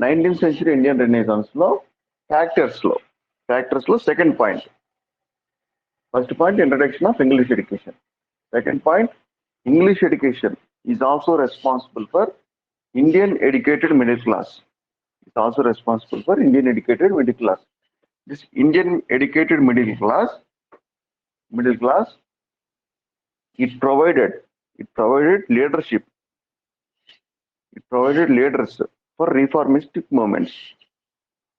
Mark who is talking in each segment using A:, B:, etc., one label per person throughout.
A: 19th century Indian Renaissance లో factors లో second point. First point introduction of English education. Second point, English education is also responsible for Indian educated middle class. It's also responsible for Indian educated middle class. This Indian educated middle class, it provided leadership. It provided leaders for reformistic movements.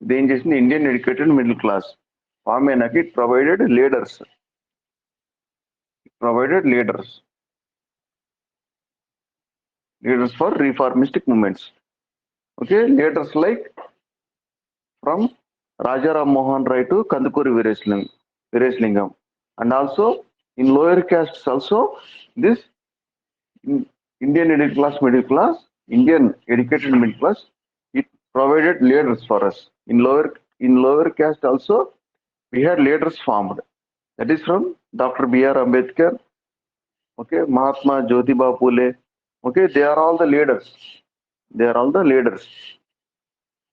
A: Then just Indian educated middle class. It provided leaders. Leaders for reformistic movements. Okay, leaders like from Raja Ram Mohan Rai to Kandukuri Veeraslingam, and also in lower castes also this Indian middle class, Indian educated middle class, it provided leaders for us. In lower caste also we had leaders formed. That is from Dr. B.R. Ambedkar, okay, Mahatma Jyotiba Phule, okay, they are all the leaders.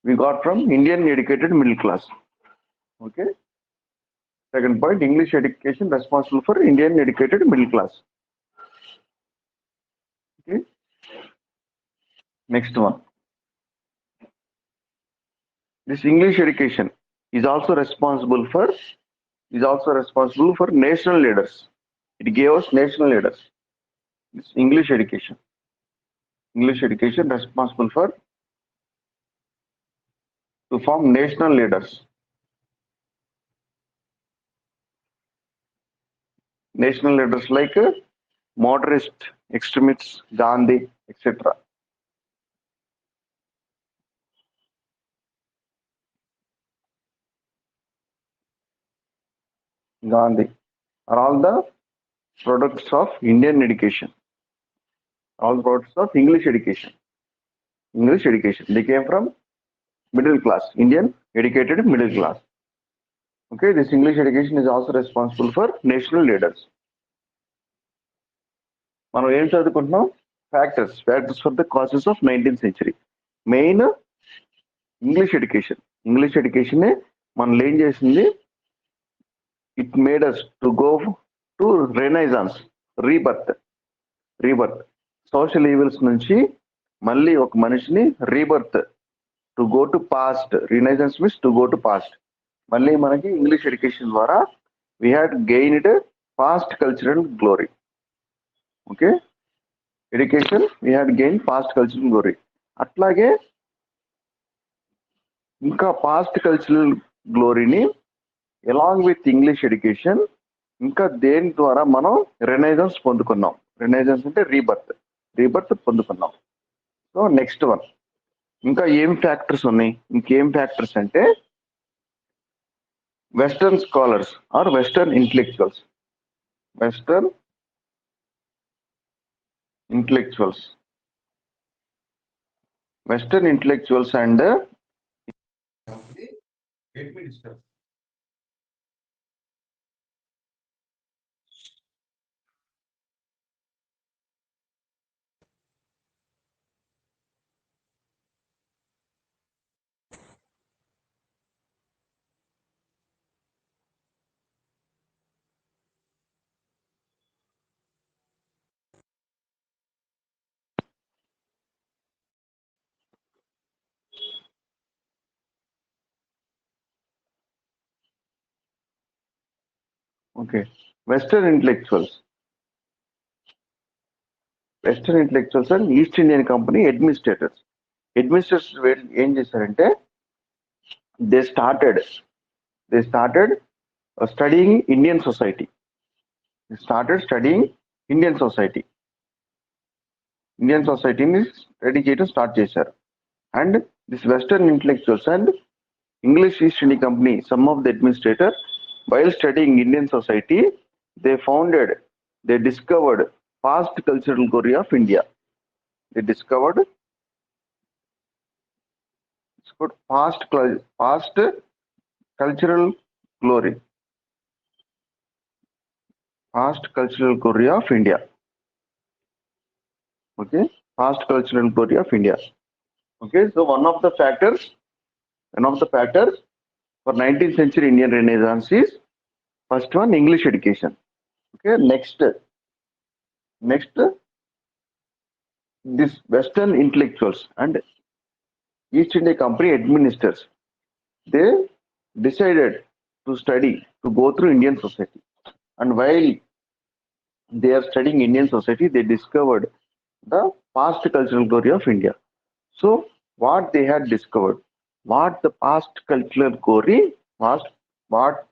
A: We got from Indian educated middle class. Okay. Second point, English education responsible for Indian educated middle class. Okay. Next one. This English education is also responsible for national leaders. It gave us national leaders. This English education responsible for to form national leaders. National leaders like moderate extremists, Gandhi, etc. Gandhi are all the products of Indian education. All products of English education. They came from middle class, Indian educated middle class. Okay, this English education is also responsible for national leaders. మనం ఏం చదువుకుంటున్నాం? Factors for the causes of 19th century. Main English education మనల్ని ఏం చేసింది? It made us to go to renaissance, rebirth. Social evils నుంచి మళ్ళీ ఒక మనిషిని rebirth, to go to past. Renaissance means to go to past. మళ్ళీ మనకి English education ద్వారా we had gained past cultural glory. Okay, education we had gain past cultural glory. అట్లాగే ఇంకా past cultural గ్లోరీని అలాంగ్ విత్ ఇంగ్లీష్ ఎడ్యుకేషన్ ఇంకా దేని ద్వారా మనం రెనైజాన్స్ పొందుకున్నాం. రెనైజాన్స్ అంటే రీబర్త్ పొందుకున్నాం. సో నెక్స్ట్ వన్, ఇంకా ఏం ఫ్యాక్టర్స్ ఉన్నాయి? ఇంకేం ఫ్యాక్టర్స్ అంటే western scholars or western intellectuals and administrators. Okay, Western intellectuals and East Indian Company administrators ఏం చేశారంటే they started studying Indian society. Indian societyని స్టడీ చేయడం స్టార్ట్ చేశారు. And this Western intellectuals and English East India Company, some of the administrators, while studying Indian society, they discovered past cultural glory of India. Past cultural glory of India. Okay, past cultural glory of India. Okay, so one of the factors for 19th century Indian Renaissance is first one English education. Okay, next this Western intellectuals and East India Company administrators, they decided to study, to go through Indian society. And while they are studying Indian society, they discovered the past cultural glory of India. So, what they had discovered, what the past cultural glory was, what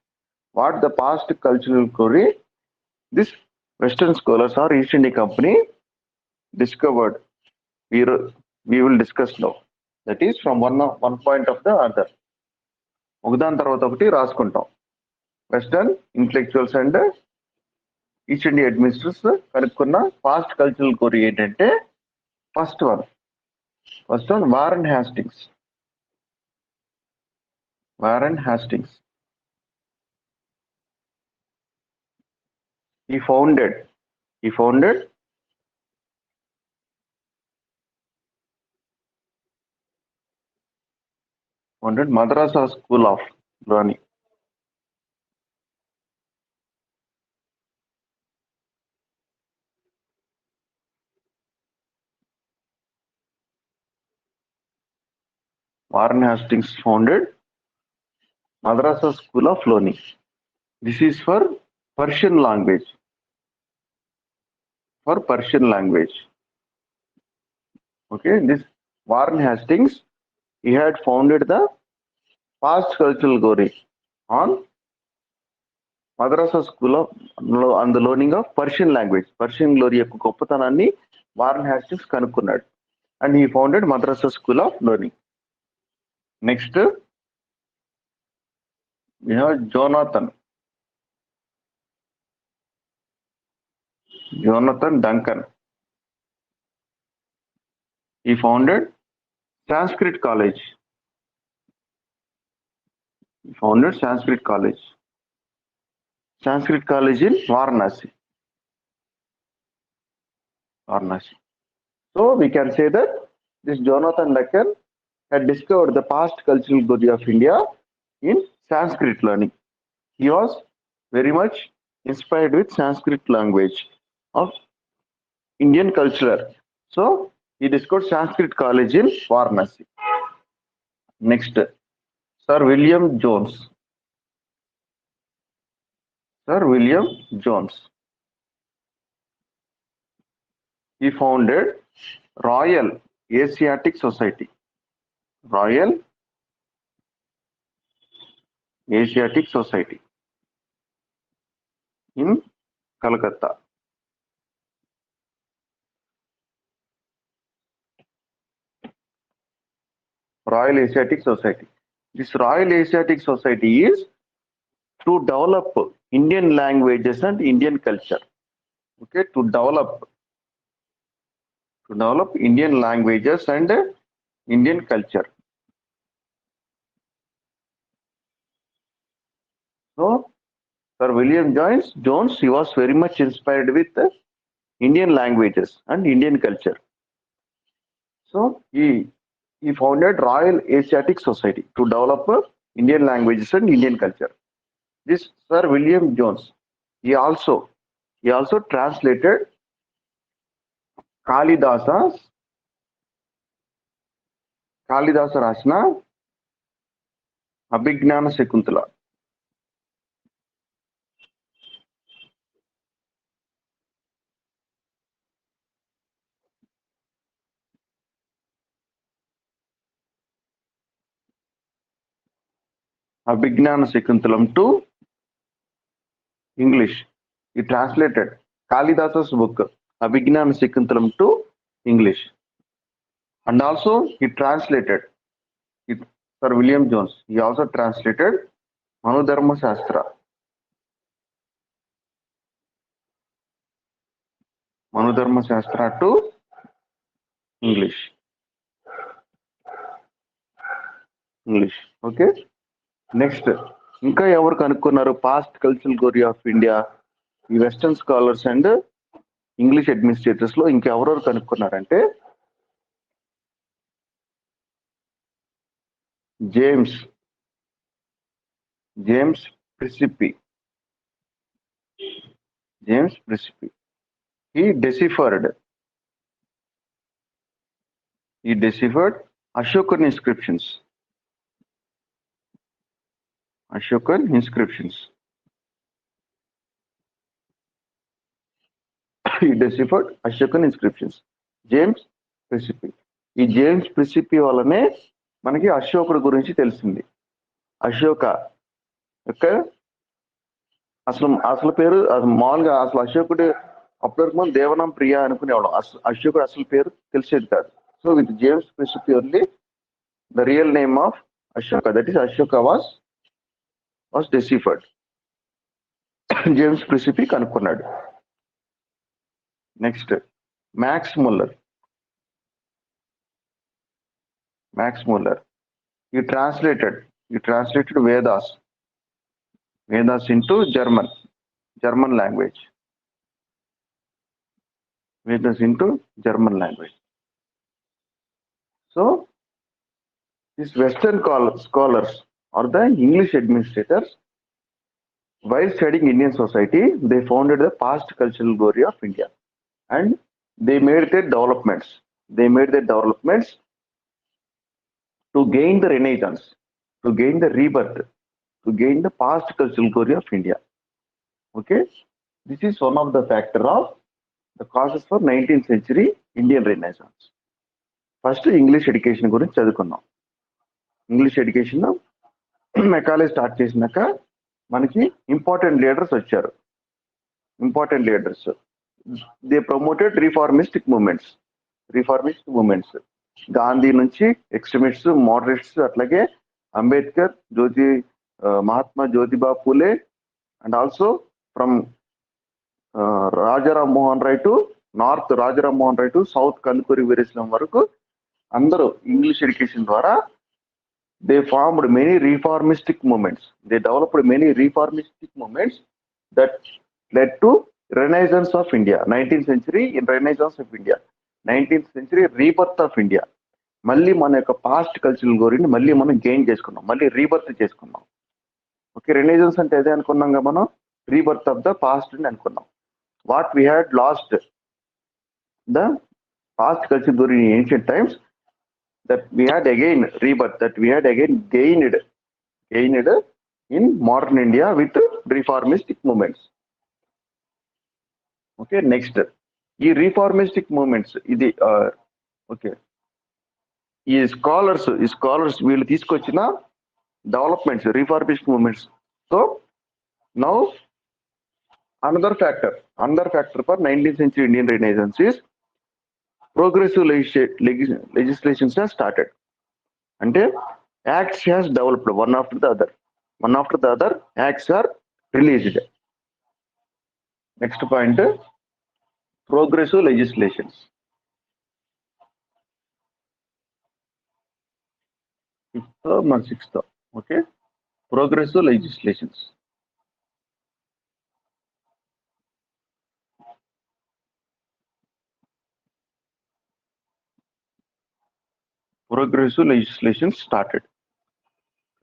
A: what the past cultural glory, this Western scholars or East India Company discovered. We will discuss now. That is from one point of the other. ఒకదాని తర్వాత ఒకటి రాసుకుంటాం. Western intellectuals and East India administrators కనుక్కున్న past cultural glory ఏంటంటే first one Warren Hastings. he founded Madrasa School of Learning. Warren Hastings founded Madrasa School of Learning. This is for Persian language. Okay, this Warren Hastings, he had founded the past cultural glory on Madrasa School of on the learning of Persian language. Persian glory యొక్క గొప్పతనాన్ని Warren Hastings కనుక్కున్నాడు. And he founded Madrasa School of Learning. Next, we have Jonathan Duncan. He founded Sanskrit College. Sanskrit College in Varanasi. So we can say that this Jonathan Duncan had discovered the past cultural glory of India in Sanskrit learning. He was very much inspired with Sanskrit language of Indian culture. So he discovered Sanskrit College in Varanasi. Next, Sir William Jones. He founded Royal Asiatic Society. In Calcutta. Royal Asiatic Society. This Royal Asiatic Society is to develop Indian languages and Indian culture. Okay, to develop Indian languages and Indian culture. So, Sir William Jones, he was very much inspired with Indian languages and Indian culture. So, he founded Royal Asiatic Society to develop Indian languages and Indian culture. This Sir William Jones, he also translated Kalidasa రాసిన అభిజ్ఞాన Shakuntala. Abhignana Shakuntalam to English. He translated Kalidasa's book Abhignana Shakuntalam to English. And also he translated Sir William Jones. He also translated Manudharma Shastra to English. Okay. Next ఇంకా ఎవరు కనుక్కున్నారు past cultural glory of India? ఈ western scholars and English administrators లో ఇంకెవరెవరు కనుక్కున్నారంటే James Principi. James Principi. He deciphered Ashokan inscriptions. Ashokan inscriptions. He deciphered Ashokan inscriptions. James Prinsep. ఈ James ప్రిసిపి వల్లనే మనకి అశోకుడు గురించి తెలిసింది. అశోక యొక్క అసలు పేరు మామూలుగా అసలు అశోకుడు అప్పటివరకు మనం దేవనాం ప్రియ అనుకునేవాళ్ళం. అశోకుడు అసలు పేరు తెలిసేది కాదు. So with James Prinsep only the real name of Ashoka, that is Ashoka was deciphered. James Prinsep కనుక్కున్నాడు. Next Max Muller. He translated Vedas into German language. So these Western scholars or the English administrators, while studying Indian society, they founded the past cultural glory of India, and they made their developments to gain the renaissance, to gain the rebirth, to gain the past cultural glory of India. Okay, this is one of the factor of the causes for 19th century Indian Renaissance. First English education గురించి చదువుకున్నాం. English education Macaulay start చేసినాక మనకి important leaders వచ్చారు. They promoted reformistic movements. Gandhi నుంచి extremists, moderates, అట్లాగే Ambedkar, Mahatma Jyotiba Phule, and also from Rajaram Mohan Roy to north Rajaram Mohan Roy to south Kandukuri Veeresalingam వరకు అందరూ English education ద్వారా they formed many reformistic movements. They developed many reformistic movements that led to Renaissance of India. 19th century in Renaissance of India. 19th century rebirth of India. మళ్ళీ మన యొక్క past cultural గ్లోరీని మళ్ళీ మనం gain చేసుకున్నాం, మళ్ళీ rebirth చేసుకున్నాం. Okay, రెనైజన్స్ అంటే అదే అనుకున్నాం కదా మనం, రీబర్త్ ఆఫ్ ద పాస్ట్ అని అనుకున్నాం. What we had last the past cultural glory in ancient times, that we had again rebirth, that we had again gained in modern India with reformistic movements. Okay, next ఈ reformistic movements ఇది okay, ఈ scholars వీళ్ళు తీసుకొచ్చిన developments, reformist movements. So now another factor for 19th century Indian Renaissance is progressive legislations have started. అంటే acts has developed one after the other acts are released. Next point, progressive legislations. Sixth. Okay, progressive legislations. Progressive legislation started.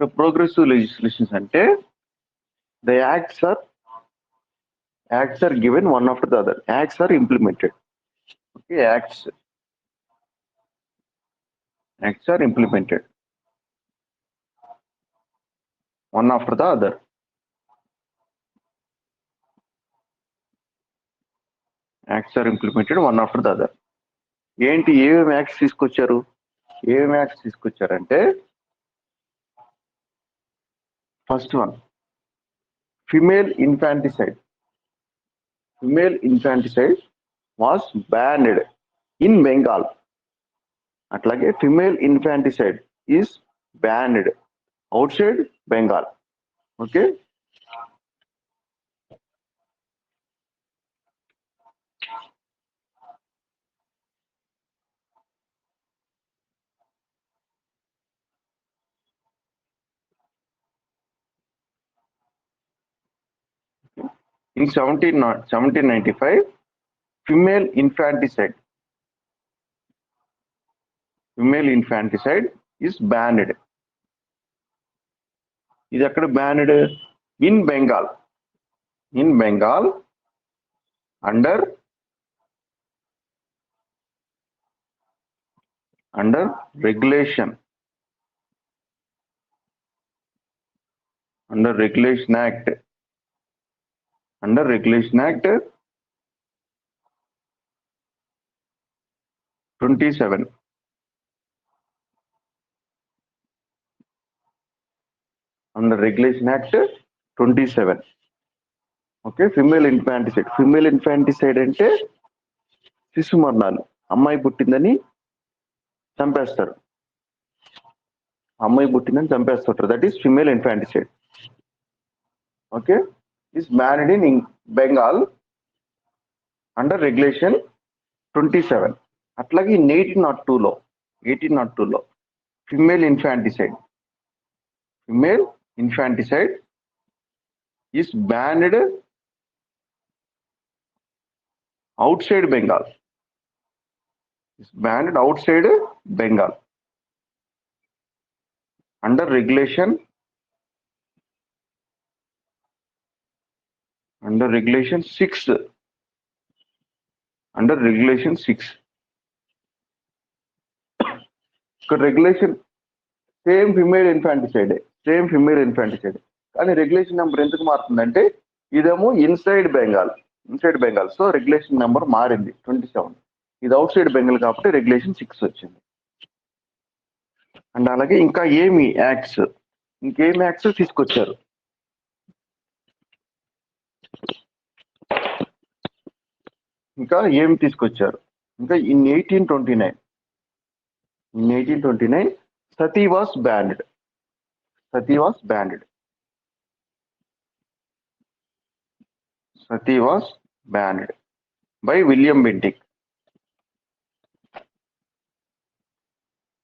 A: The progressive legislations ante the acts are given one after the other. Acts are implemented. Okay, acts are implemented one after the other. Acts are implemented one after the other. ఏంటి ఏమేమి acts తీసుకొచ్చారంటే first one, female infanticide was banned in Bengal. అట్లాగే female infanticide is banned outside Bengal. Okay, in 1795 female infanticide is banned. ఇది ఎక్కడ banned? In Bengal. In Bengal under regulation act 27. Under Regulation Act 27. Okay, female infanticide అంటే శిశు మరణాలు. అమ్మాయి పుట్టిందని చంపేస్తారు, that is female infanticide. Okay, is banned in Bengal under regulation 27. అట్లాగే in 1802లో female infanticide is banned outside Bengal. Under regulation 6. Regulation same female infanticide, కానీ regulation number ఎందుకు మారుతుందంటే ఇదేమో inside Bengal. So regulation number మారింది 27. ఇది అవుట్ సైడ్ బెంగాల్ కాబట్టి regulation 6 వచ్చింది. And అలాగే ఇంకా ఇంకేమి యాక్ట్స్ తీసుకొచ్చారు? ఇంకా in 1829 Sati was banned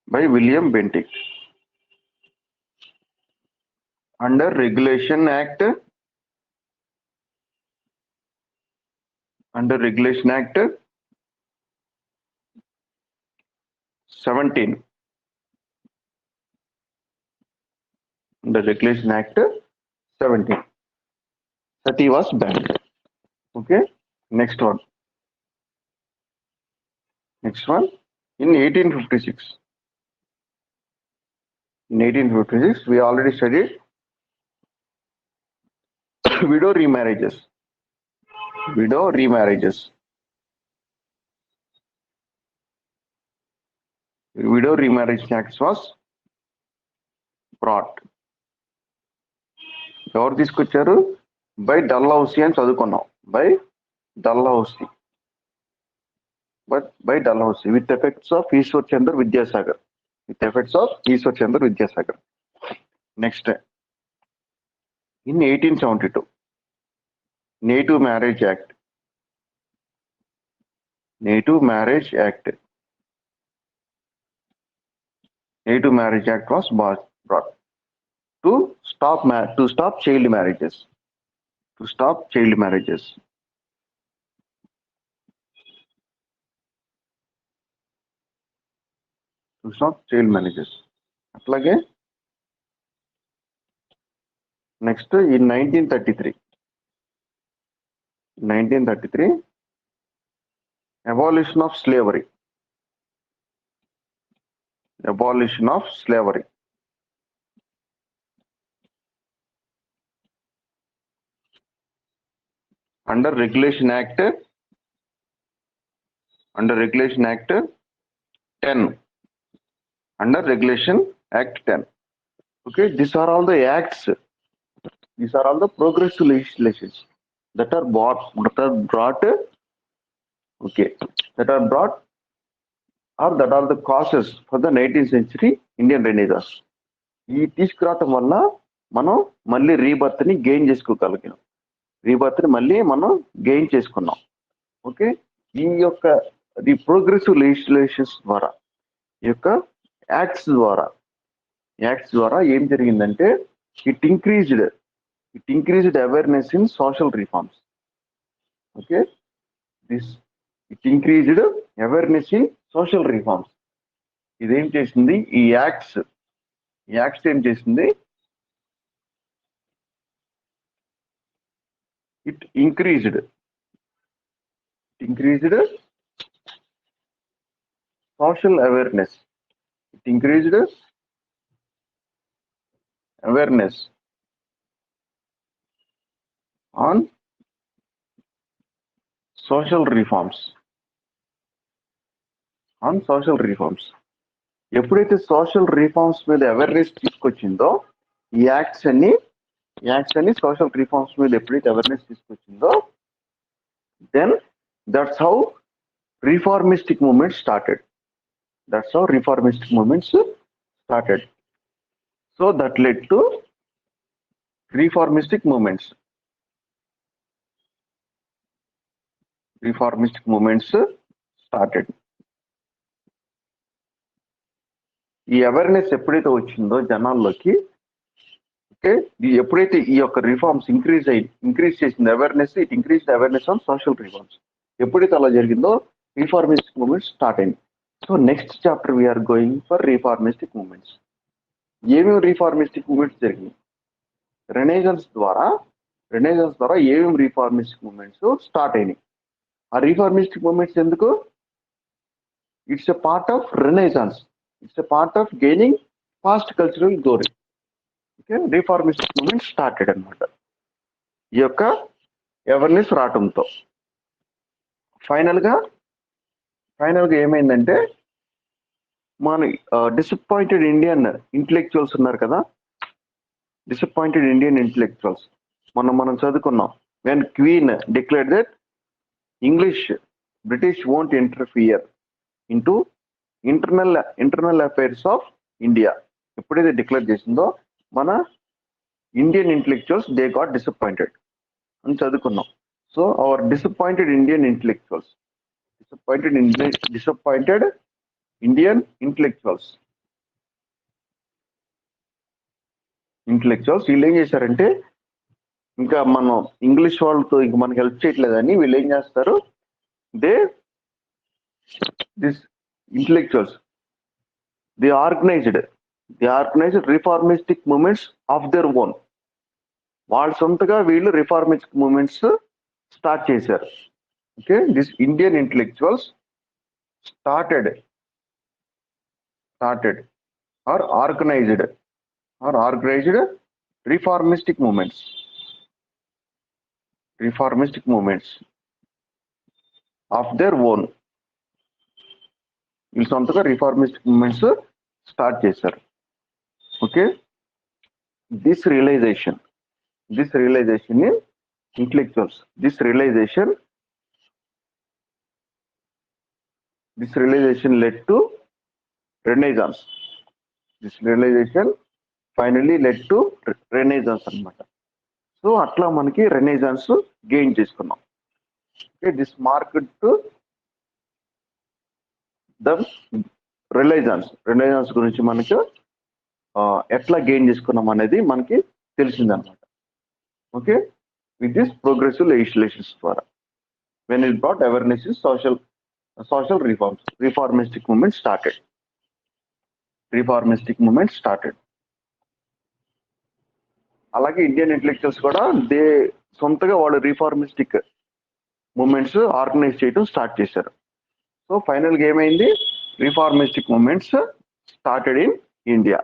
A: by William Bentinck. Under Regulation Act 17. Sati was banned. Okay, next one. In 1856. We already studied widow remarriages. Widow remarriage act was brought. ఎవరు తీసుకొచ్చారు? By Dalhousie అని చదువుకున్నాం. By Dalhousie with effects of Ishwar Chandra Vidyasagar. Next, in 1872 native marriage act was brought to stop child marriages. అట్లాగే next in 1933 abolition of slavery. Under Regulation Act 10. Under Regulation Act 10. Okay, these are all the acts. These are all the progressive legislations that are brought. Okay, that are brought, or that are the causes for the 19th century Indian Renaissance. ఈ తీసుకురావటం వల్ల మనం మళ్ళీ రీబర్త్ని మళ్ళీ మనం gain చేసుకున్నాం. Okay, ఈ యొక్క ది ప్రోగ్రెసివ్ లెజిస్లేషన్స్ ద్వారా, ఈ యొక్క యాక్ట్స్ ద్వారా ఏం జరిగిందంటే it increased awareness in social reforms. Okay, it increased awareness in social reforms. ఇదేం చేసింది? ఈ యాక్ట్స్ ఏం చేసింది? it increased social awareness. It increased awareness on social reforms. ఎప్పుడైతే సోషల్ రిఫార్మ్స్ మీద అవేర్నెస్ తీసుకొచ్చిందో ఈ యాక్ట్స్ అన్ని సోషల్ రిఫార్మ్స్ మీద ఎప్పుడైతే అవేర్నెస్ తీసుకొచ్చిందో then that's how reformistic movement started. So that led to reformistic movements started. ఈ అవేర్నెస్ ఎప్పుడైతే వచ్చిందో జనాల్లోకి, ఓకే, ఎప్పుడైతే ఈ యొక్క రిఫార్మ్స్ ఇంక్రీజ్ చేసింది awareness, it increase awareness on social reforms. ఎప్పుడైతే అలా జరిగిందో రిఫార్మిస్టిక్ మూవ్మెంట్ స్టార్ట్ అయింది. So next chapter we are going for reformistic movements. ఏమేమి రిఫార్మిస్టిక్ మూవ్మెంట్స్ జరిగింది, రెనేజన్స్ ద్వారా ఏమేమి రిఫార్మిస్టిక్ మూవ్మెంట్స్ స్టార్ట్ అయినాయి. ఆ రిఫార్మిస్టిక్ మూవ్మెంట్స్ ఎందుకు? It's a part of renaissance, it's a part of gaining fast cultural glory. Okay, reformistic movement started అనమాట ఈ యొక్క అవేర్నెస్ రావటంతో. ఫైనల్ గా ఏమైందంటే మన డిసప్పాయింటెడ్ ఇండియన్ ఇంటలెక్చువల్స్ ఉన్నారు కదా, మనం చదువుకున్నాం. When queen declared that British won't interfere into internal affairs of India ఎప్పుడైతే డిక్లేర్ చేసిందో మన Indian intellectuals they got disappointed అని చదువుకున్నాం. So our disappointed Indian intellectuals వీళ్ళు ఏం చేశారంటే, ఇంకా మనం ఇంగ్లీష్ వాళ్ళతో ఇంక మనకి హెల్ప్ చేయట్లేదని వీళ్ళు ఏం చేస్తారు, this intellectuals they organised reformistic movements of their own. వాళ్ళ సొంతగా వీళ్ళు రిఫార్మిస్టిక్ మూవ్మెంట్స్ స్టార్ట్ చేశారు. Okay, this Indian intellectuals started are organised reformistic movements of their own. వీళ్ళు సొంతగా రిఫార్మిస్టిక్ మూవ్మెంట్స్ స్టార్ట్ చేశారు. Okay, this realisation in intellectuals, this realisation led to renaissance. Finally led to renaissance అనమాట. So అట్లా మనకి renaissance gain చేసుకున్నాం. Okay, this market to the renaissance గురించి మనకి ఎట్లా గెయిన్ చేసుకున్నాం అనేది మనకి తెలిసిందనమాట. Okay, with this progressive legislations ద్వారా when it brought awareness in social reforms, reformistic movement started. అలాగే ఇండియన్ ఇంటలెక్చువల్స్ కూడా సొంతగా వాళ్ళు రిఫార్మిస్టిక్ మూవ్మెంట్స్ ఆర్గనైజ్ చేయడం స్టార్ట్ చేశారు. సో ఫైనల్గా ఏమైంది, reformistic movements started in India.